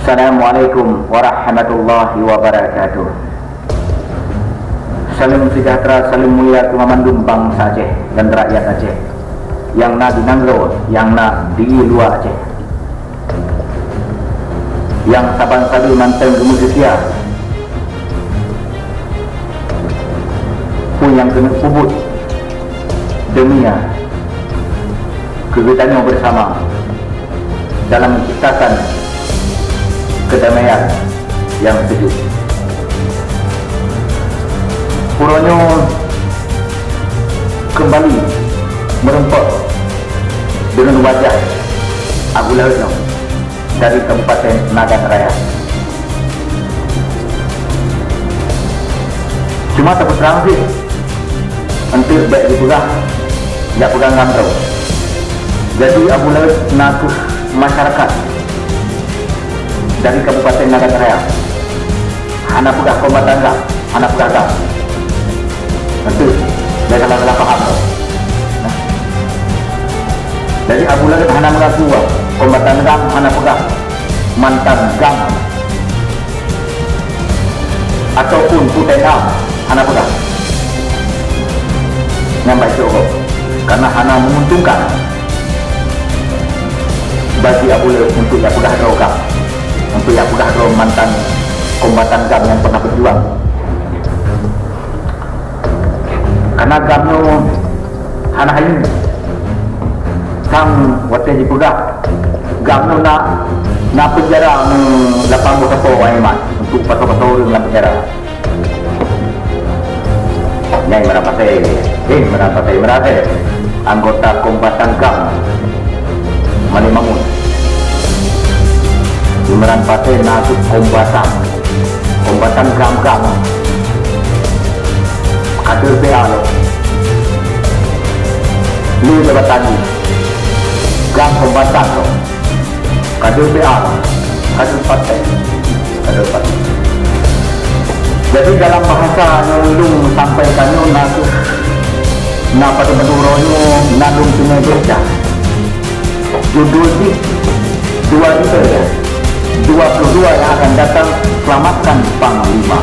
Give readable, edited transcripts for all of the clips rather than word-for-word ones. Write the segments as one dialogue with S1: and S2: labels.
S1: Assalamualaikum warahmatullahi wabarakatuh. Salam sejahtera, salam mulia kemamandum bangsa Aceh dan rakyat Aceh yang nak di Nanggro, yang nak di luar Aceh, yang saban sabi mantan gemuk setia, pun yang kena kubut demi kegiatannya bersama dalam menciptakan kedamaian yang sejuk. Puronyo kembali merempot dengan wajah Abu Lahab dari Kabupaten Nagan Raya. Cuma terus terang sih, hampir baik dipegang, tidak pegang ngamrau. Jadi Abu Lahab nakuh masyarakat dari Kabupaten Nagan Raya, hana pegah kombatan gam, hana pegah gam. Tentu, dia salah paham tau. Jadi Abu Lahab hana mengaku kombatan gam, hana pegah mantan gam, ataupun putai gam, hana pegah. Nyampai cukup, karena hana menguntungkan bagi Abu Lahab untuk yang pegah drogam, untuk yang pegah drogam mantan kombatan gam yang pernah berjuang. Karena gamno hana hayu sang waktu dipegah gamno na penjara lapang berapa waiman untuk pato-pato dalam penjara. Nyai merapasai anggota kombatan gam Malimangun merapasai nasib kombatan gam kader PA lo lu jabatan gam kombatan lo kader PA kader partai. Jadi dalam bahasa nulung sampaikannya na pada menurunnya nalung sungai beca judul sih 22 yang akan datang, selamatkan Panglima.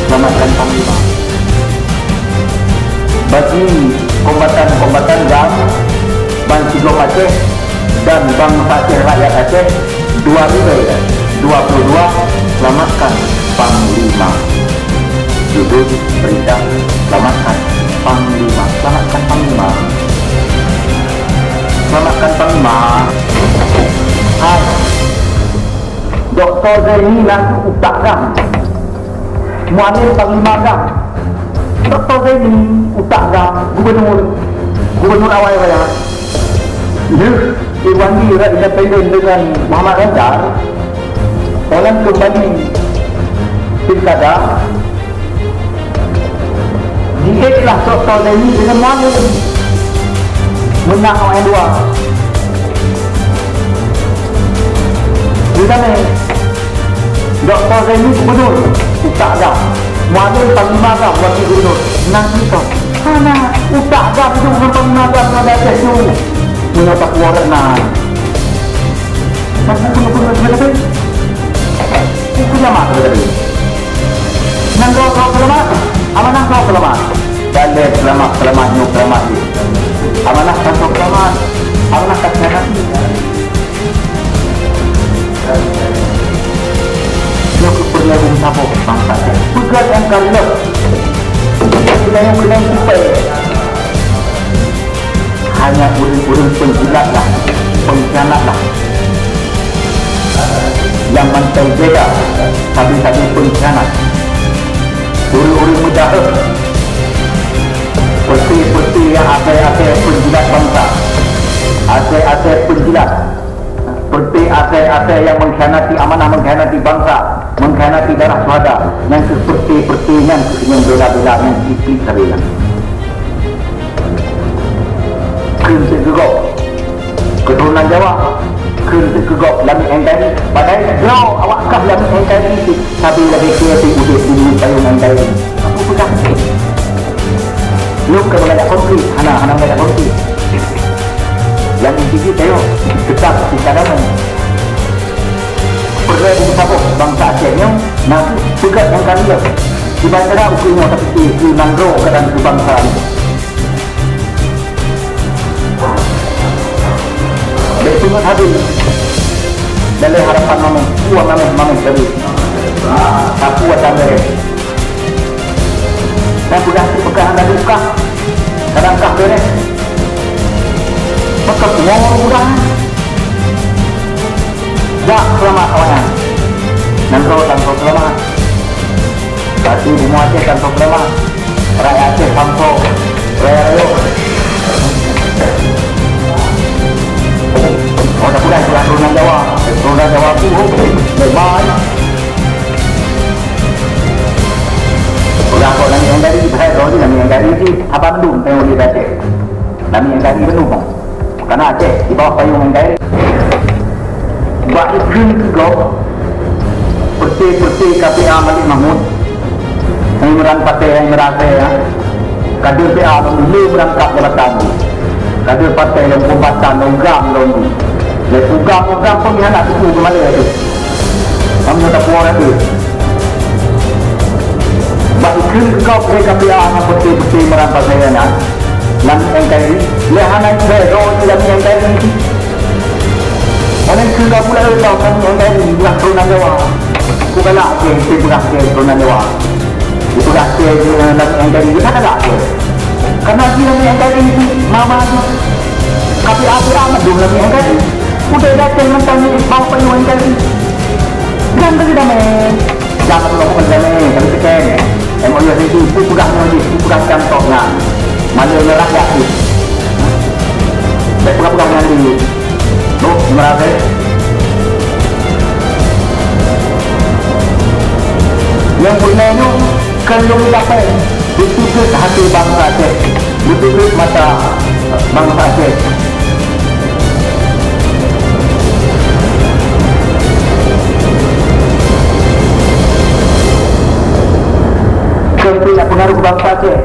S1: Selamatkan Panglima. Bagi kombatan gam Bang Sigok Aceh dan bangsa Aceh, rakyat Aceh, 22 selamatkan Panglima. Judul berita selamatkan Panglima, selamatkan Panglima, selamatkan Panglima. Hai Dr. Zaini langsung utak gam Muanir Panglima gam. Dr. Zaini utak gam Gubernur awal raya. Iwan Dira independen dengan Muhammad Rajar, orang kembali pilkada. Diiklah Dr. Zaini dengan Muanir menang awal dua. Di sana Dr. Zaini gubernur utak gam, Muanir Panglima gam wakil gubernur. Nang kita mana utak gam itu bukan Panglima gam ada Aceh itu mengapa keluar nak tapi pun lebih itu lama tadi nang kau selamat amanah kau selamat dan selamat nyuk selamat amanah kau selamat amanah kau selamat nyuk berlagung sabo bangsa pegat yang kalap yang sampai hanya uring-uring pengkhianat lah yang mantai beda sabi-sabi pengkhianat, uring-uring mujarab, peti-peti yang asai-asai penjilat bangsa, asai-asai penjilat, peti-asai yang mengkhianati amanah, mengkhianati bangsa, mengkhianati darah syuhada, yang seperti yang bela-bela yang sikit sabila. Kritik gegok keturunan Jawa, kritik gegok lami engkai badai jauh awak kah lami engkai ini tapi lagi kreatif udah dulu payung engkai apa pegang lu kemenangan konflik hana mengajak konflik yang inti tayo tetap kita dalam pergi di sabuk bangsa Acehnya nanti juga yang kali ya dibaca ukurnya tapi di nangro keadaan di bangsa ini betul habis dari harapan mama uang mama tadi aku akan beres dan sudah dipegang dan buka kadang kah beres maka semua mudah tak selamat kawan nangro tanpa selamat Batu Bumi Aceh tanpa selamat Rakyat Aceh tanpa Raya Rayo mudah-mudahan sudah turunan Jawa itu baik sudah kok nami yang dari bahaya kau ni nami yang dari ni apa mendung tengok di Aceh nami yang dari mendung karena Aceh di bawah payung yang dari buat iklim juga peti KPA Malik Mahmud yang merangkap yang merasa ya kader PA dulu merangkap jabatan kader partai yang kombatan longgam lepugang pun dia nak tunggu ke mana itu kami tak puas itu buat iklim juga boleh KPA yang peti merangkap saya ya Lami NKRI lehanan zero Lami NKRI Orang kena pula tahu kan yang dari belah turunan Jawa. Bukan lah ke belah turunan Jawa. Itu dah ke yang dari kita tak ke. Karena dia yang dari itu mama tu. Tapi apa amat dulu yang dari. Udah datang mentang ni bawa penyuan dari. Jangan bagi damai. Jangan melakukan damai. Tapi sekian. MOU itu bukan contohnya. Mana yang rakyat tu. Saya pegang nanti. Loh, merasa yang punyanya kalau dapat ditutup hati bangsa Aceh, ditutup mata bangsa Aceh. Kalau tidak pengaruh bangsa Aceh,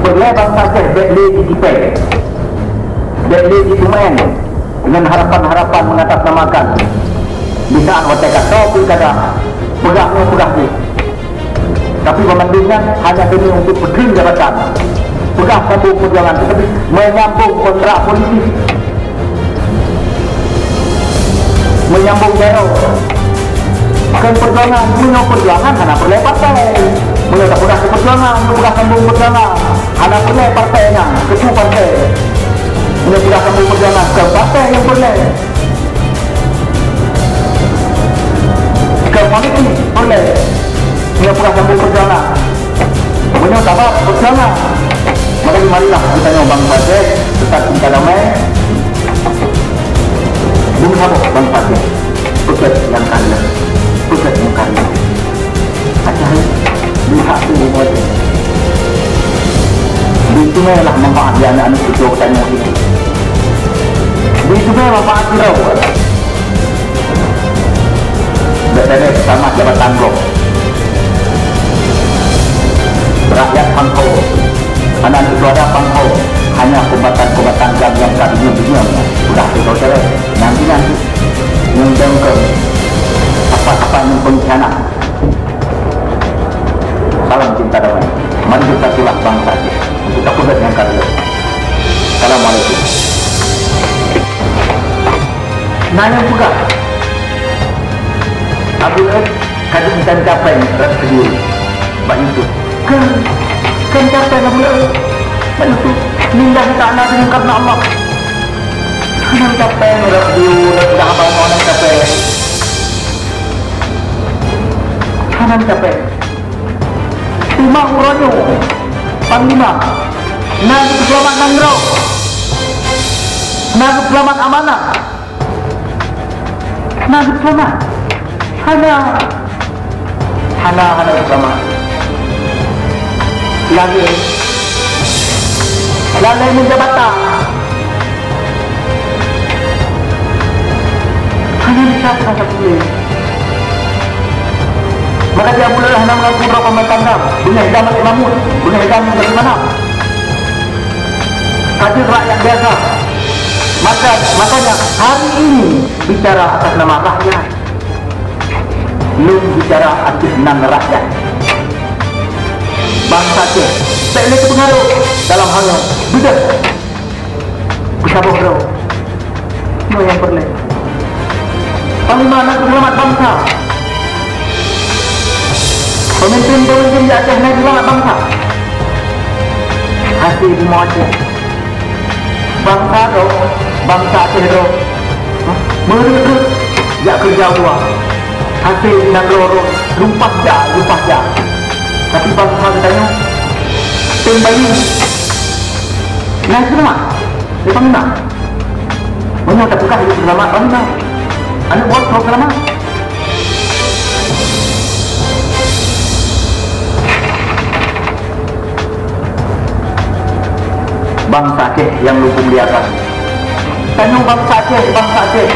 S1: boleh bangsa Aceh boleh ditipai. Jadi dimain dengan harapan-harapan mengatasnamakan bisaan mereka tahu pilkada pegah ni tapi pemandangan hanya demi untuk berdiri jabatan pegah sambung perjuangan tetapi menyambung kontrak politik menyambung jero kan perjuangan punya perjuangan hanya perlai partai punya pegah perjuangan pegah sambung perjuangan hanya perlai partainya ketua partai punya pegah sambung perjuangan ke partai yang boleh ke politik boleh punya pegah sambung perjuangan punya sabar perjuangan maka marilah kita nyobang Aceh tetap cinta damai bung sabuk bang Aceh pusat yang karya Aceh bisa semua itu memang manfaat dia anak-anak cucu tanya itu itu memang manfaat dia berada bersama jabatan blok rakyat Pangkau anak-anak itu ada Pangkau hanya kombatan yang dunia sudah kita cerai nanti menjengkel apa-apa yang pengkhianat salam cinta damai mari kita tulah bangsa kita pusat yang karya. Assalamualaikum. Nanya juga Abdul Ed kadang dan capai rasio banyak itu kan capai Abdul Ed banyak itu nindah tanah dengan karena Allah kan capai rasio dah abang orang capai kanan capai lima uranyo Panglima Nabi Selamat Nangro Nabi Selamat Amanah Nabi Selamat Hana Selamat lagi menjabatan hanya siapa boleh maka dia mulai hendak mengaku berapa mentandam punya hitam Malik Mahmud punya hitam dari mana kadir rakyat biasa Makanya hari ini bicara atas nama rakyat, belum bicara atas nama rakyat. Bangsa Aceh tak boleh terpengaruh dalam hal yang beda. Bersabar bro, itu yang perlu. Panglima nak selamat bangsa, pemimpin-pemimpin di Aceh nak selamat bangsa. Hasil di Aceh, bangsa tu, bangsa Aceh tu, mereka jak kerja buat. Hasil di Nagoro, lupa je. Tapi bangsa katanya tembayu naik selamat dia panggil banyak tak buka hidup selamat panggil anak buat kau selamat bangsa Aceh yang lupa melihatkan tanya bangsa Aceh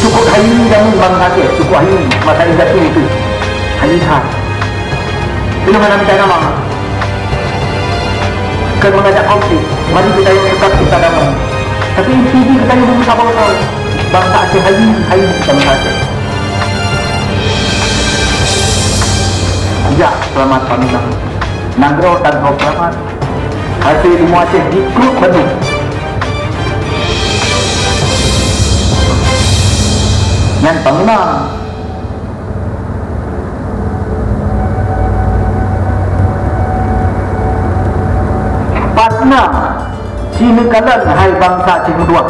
S1: cukup hari ini dan bangsa Aceh cukup hari ini masa industri itu hari ini ini mana minta nama kan mengajak konflik mari kita yang tetap kita damai tapi inti kita yang berusaha tahu bangsa Aceh hari ini kita bangsa Aceh ya selamat Panglima Nagro dan kau selamat hasil di Aceh di grup penuh yang Panglima Patna Cina kalan hai bangsa Cina dua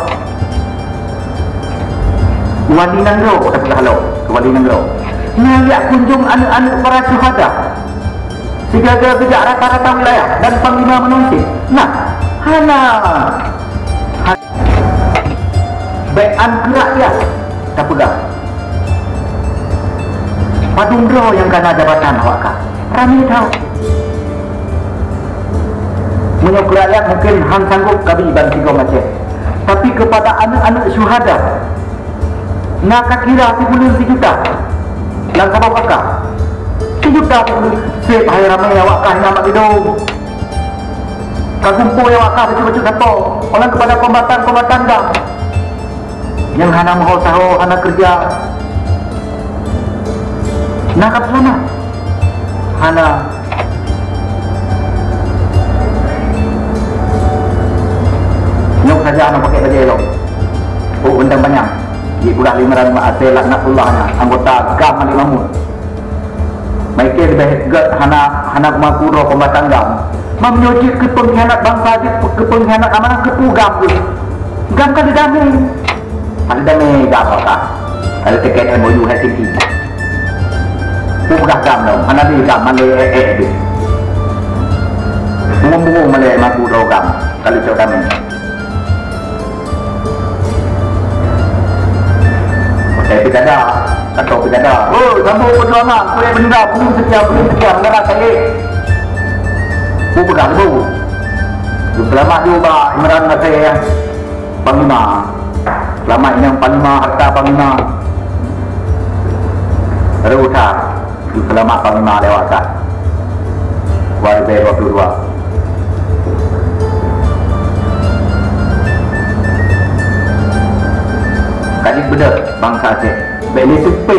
S1: Wali Nagro tapi halau Wali Nagro ngajak kunjung anak-anak para syuhada segala bijak rata-rata wilayah dan Panglima menunjuk nah hana bean rakyat tak pegang Padungro yang kena jabatan awak ramai tahu menyok rakyat mungkin hang sanggup kami bantu kau Aceh tapi kepada anak-anak syuhada nak kira 10 juta yang sabab kakak 1 juta sep hai ramai awak kah nama hidung kagumpo awak kah baju-baju kapo orang kepada kombatan dah yang hana mau tahu hana kerja nak apa sana hana nyok saja anak pakai baju elok bentang banyak di bulan 505 Aceh laknatullahnya anggota GAM Ali Mahmud mereka lebih hana kumakuro kombatan GAM menyuci ke pengkhianat bangsa ke pengkhianat amanah ke GAM GAM kan didamai ada damai GAM apa ada teken MOU Helsinki bukan GAM dong hana di GAM mana di bungung-bungung mana makuro GAM kalau jauh damai Pidada, atau pidada. Oh, sambung perjuangan, boleh benda, belum sekian, negara saya. Pegang tu. Selamat juga Imran Nasir, Panglima. Selamat yang Panglima, harta Panglima. Terusah, selamat Panglima lewatkan. Warga 22. Kali benar bangsa Aceh Beli supik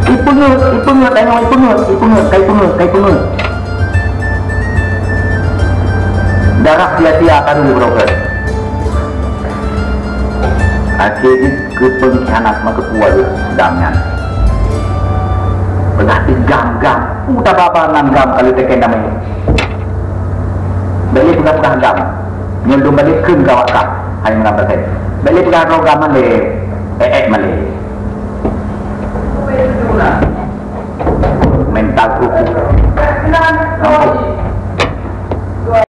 S1: Ipengut tengok Ipengut darah sia-sia kan berobat Aceh ini ke pengkhianat maka kuat sedangnya berarti gam udah babangan gam kalau teken namanya Beli bukan gam nyelum balik ke gawat kah hanya menambah saya balik pegang rogaman deh